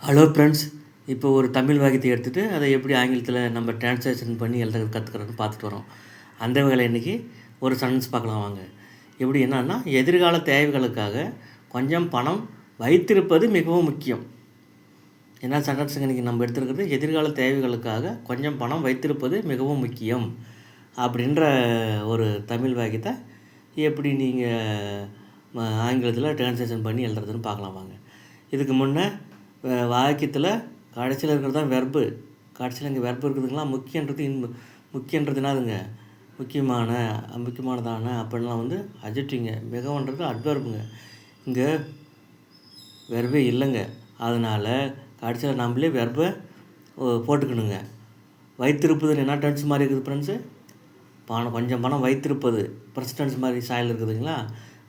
Hello friends. இப்போ ஒரு தமிழ் வாக்கியத்தை எடுத்துகிட்டு அதை எப்படி ஆங்கிலத்தில் நம்ம டிரான்ஸ்லேஷன் பண்ணி எழுத கற்றுக்கிறோன்னு பார்த்துட்டு வரோம். அந்த வகையில் இன்றைக்கி ஒரு சென்டென்ஸ் பார்க்கலாம் வாங்க. எப்படி என்னன்னா, எதிர்கால தேவைகளுக்காக கொஞ்சம் பணம் வைத்திருப்பது மிகவும் முக்கியம். என்ன சென்டென்ஸுங்க இன்றைக்கி நம்ம எடுத்துருக்கிறது? எதிர்கால தேவைகளுக்காக கொஞ்சம் பணம் வைத்திருப்பது மிகவும் முக்கியம் அப்படின்ற ஒரு தமிழ் வாக்கியத்தை எப்படி நீங்கள் ஆங்கிலத்தில் டிரான்ஸ்லேஷன் பண்ணி எழுதுறதுன்னு பார்க்கலாம் வாங்க. இதுக்கு முன்னே வாக்கியத்தில் கடைசியில் இருக்கிறது தான் வெர்பு. கடைசியில் இங்கே வெர்பு இருக்குதுங்களா? முக்கியன்றது என்னதுங்க? முக்கியமானதான அப்படின்லாம் வந்து அட்ஜெக்டிவ்ங்க. மிகவுன்றது அட்வெர்புங்க. இங்கே வெர்பே இல்லைங்க. அதனால் கடைசியில் நம்மளே வெர்பை போட்டுக்கணுங்க. வைத்திருப்பதுன்னு என்ன டென்ஸ் மாதிரி இருக்குது ஃப்ரெண்ட்ஸு? கொஞ்சம் பணம் வைத்திருப்பது ப்ரெசன்ட் டென்ஸ் மாதிரி சாயல் இருக்குதுங்களா?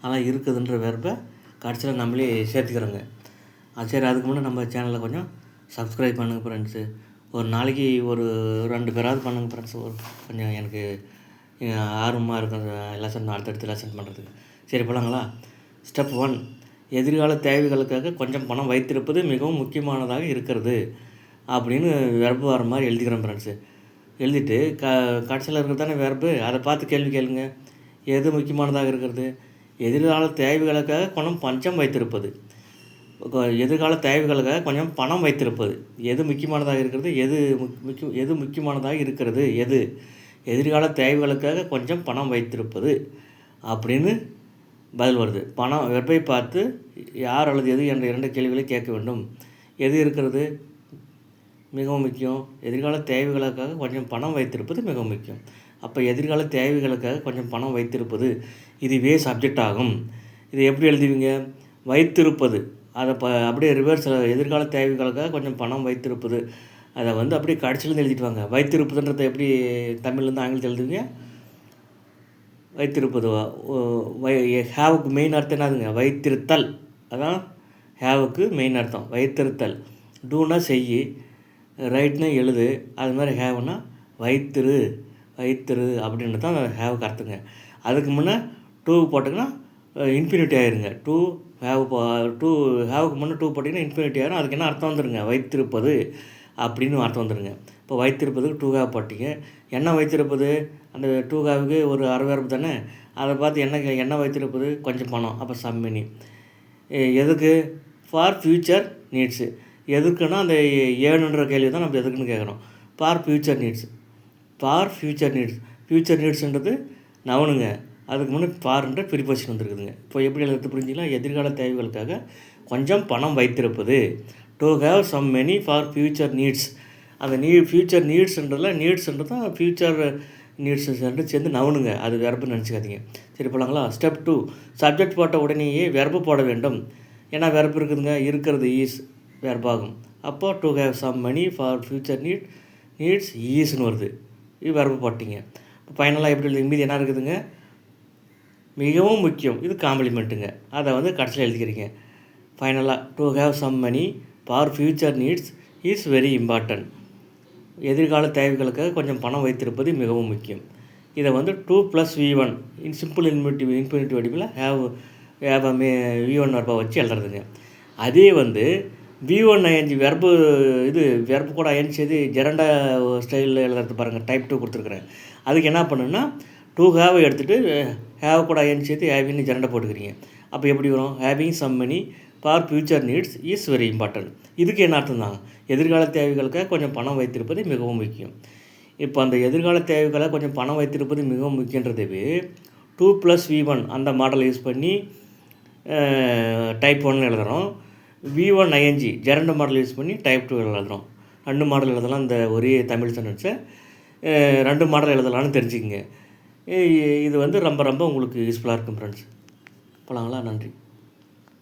ஆனால் இருக்குதுன்ற வெர்பை கடைசியில் நம்மளே சேர்த்துக்கிறோங்க. சரி, அதுக்கு முன்னே நம்ம சேனலை கொஞ்சம் சப்ஸ்கிரைப் பண்ணுங்கள் ஃப்ரெண்ட்ஸு. ஒரு நாளைக்கு ஒரு 2 பேராவது பண்ணுங்கள் ஃப்ரெண்ட்ஸ். கொஞ்சம் எனக்கு ஆர்வமாக இருக்கும் லெசன் அடுத்தடுத்து லெசன் பண்ணுறதுக்கு. சரி போகலாங்களா? ஸ்டெப் 1, எதிர்கால தேவைகளுக்காக கொஞ்சம் பணம் வைத்திருப்பது மிகவும் முக்கியமானதாக இருக்கிறது அப்படின்னு வெர்பு வர மாதிரி எழுதிக்கிறேன் ஃப்ரெண்ட்ஸு. எழுதிட்டு கடைசியில் இருக்கிறது தானே வெர்பு, அதை பார்த்து கேள்வி கேளுங்க. எது முக்கியமானதாக இருக்கிறது? எதிர்கால தேவைகளுக்காக பஞ்சம் வைத்திருப்பது. எதிர்கால தேவைகளுக்காக கொஞ்சம் பணம் வைத்திருப்பது. எது முக்கியமானதாக இருக்கிறது? எது முக்கியமானதாக இருக்கிறது? எதிர்கால தேவைகளுக்காக கொஞ்சம் பணம் வைத்திருப்பது அப்படின்னு பதில் வருது. பணம் வெர்பை பார்த்து யார் அல்லது எது என்ற 2 கேள்விகளை கேட்க வேண்டும். எது இருக்கிறது? மிகவும் முக்கியம். எதிர்கால தேவைகளுக்காக கொஞ்சம் பணம் வைத்திருப்பது மிகவும் முக்கியம். அப்போ எதிர்கால தேவைகளுக்காக கொஞ்சம் பணம் வைத்திருப்பது இதுவே சப்ஜெக்ட் ஆகும். இது எப்படி எழுதுவீங்க? வைத்திருப்பது அதை அப்படியே ரிவர்ஸில் எதிர்கால தேவைகளுக்காக கொஞ்சம் பணம் வைத்திருப்பது அதை வந்து அப்படியே கடைசியிலேருந்து எழுதிட்டு வாங்க. வைத்திருப்பதுன்றதை எப்படி தமிழ்லேருந்து ஆங்கிலத்தில் எழுதுவீங்க? வைத்திருப்பது ஹேவுக்கு மெயின் அர்த்தம் என்னதுங்க? வைத்திருத்தல். அதான் ஹேவுக்கு மெயின் அர்த்தம். வைத்திருத்தல். டூனா செய், ரைட்னா எழுது, அது மாதிரி ஹேவுனா வைத்திரு அப்படின்றது தான் ஹேவுக்கு அர்த்தங்க. அதுக்கு முன்னே டூ போட்டிங்கன்னா இன்ஃபினிட்டி ஆயிருங்க. ஹேவுக்கு முன்னே டூ போட்டிங்கன்னா இன்ஃபினிட்டி ஆயிரும். அதுக்கு என்ன அர்த்தம் வந்துடுங்க? வைத்திருப்பது அப்படின்னு அர்த்தம் வந்துடுங்க. இப்போ வைத்திருப்பதுக்கு டூ ஹேவ் போட்டிங்க. என்ன வைத்திருப்பது? அந்த டூ ஹேவுக்கு ஒரு அரைவேர்பு தானே. அதை பார்த்து என்ன வைத்திருப்பது? கொஞ்சம் பணம். அப்போ சம்மெனி. எதுக்கு? For future needs. எதுக்குன்னா அந்த ஏனுன்ற கேள்வி தான் நம்ம எதுக்குன்னு கேட்குறோம். For future needs. ஃப்யூச்சர் நீட்ஸுன்றது நவுனுங்க. அதுக்கு முன்னே ஃபார்ன்ற ப்ரிபோசிஷன் வந்துருக்குதுங்க. இப்போ எப்படி எழுதுறது புரிஞ்சிக்கலாம்? எதிர்கால தேவைகளுக்காக கொஞ்சம் பணம் வைத்திருப்பது. To have some money for future needs. அந்த ஃப்யூச்சர் நீட்ஸ்ன்றது தான் ஃப்யூச்சர் நீட்ஸ் சேர்ந்து நவுனுங்க. அது வெர்புன்னு நினச்சிக்காதீங்க. சரி போகலாங்களா? ஸ்டெப் 2, சப்ஜெக்ட் போட்ட உடனேயே வெர்பு போட வேண்டும். ஏன்னா வெர்பு இருக்குதுங்க. இருக்கிறது ஈஸ் வெர்பாகும். அப்போது to have some money for future needs ஈஸ்ன்னு வருது. இது வெர்பு போட்டிங்க. இப்போ ஃபைனலாக எப்படி எழுதி மீதி என்ன இருக்குதுங்க? மிகவும் முக்கியம். இது காம்ப்ளிமெண்ட்டுங்க. அதை வந்து கடைசியில் எழுதிக்கிறீங்க. ஃபைனலாக to have some money for future needs is very important. எதிர்கால தேவைகளுக்காக கொஞ்சம் பணம் வைத்திருப்பது மிகவும் முக்கியம். இதை வந்து 2 + V1 சிம்பிள் இன்ஃபினிட்டிவ் வடிவில் V1 வெர்பை வச்சு எழுதுறதுங்க. அதே வந்து V1 ING வெர்பு கூட ING செய்து ஜெரண்டா ஸ்டைலில் எழுதுறது பாருங்கள். டைப் 2 கொடுத்துருக்குறேன். அதுக்கு என்ன பண்ணுன்னா டூ ஹேவை எடுத்துகிட்டு ஹேவ் கூட ஐன் சேர்த்து ஹேவின்னு ஜெரண்டை போட்டுக்கிறீங்க. அப்போ எப்படி வரும்? Having some money for future needs is very important. இதுக்கு என்ன அர்த்தம் தாங்க? எதிர்கால தேவைகளுக்காக கொஞ்சம் பணம் வைத்திருப்பது மிகவும் முக்கியம். இப்போ அந்த எதிர்கால தேவைகளை கொஞ்சம் பணம் வைத்திருப்பது மிகவும் முக்கியன்றதவே 2 + V1 அந்த மாடலை யூஸ் பண்ணி டைப் 1 எழுதுகிறோம். V1 ING ஜெரண்டா மாடல் யூஸ் பண்ணி டைப் 2 எழுதுகிறோம். 2 மாடல் எழுதலாம். இந்த ஒரே தமிழ் சென்டென்ஸை 2 மாடல் எழுதலாம்னு தெரிஞ்சுக்கங்க. இது வந்து ரொம்ப உங்களுக்கு யூஸ்ஃபுல்லாக இருக்கும் ஃப்ரெண்ட்ஸ். போகலாங்களா? நன்றி.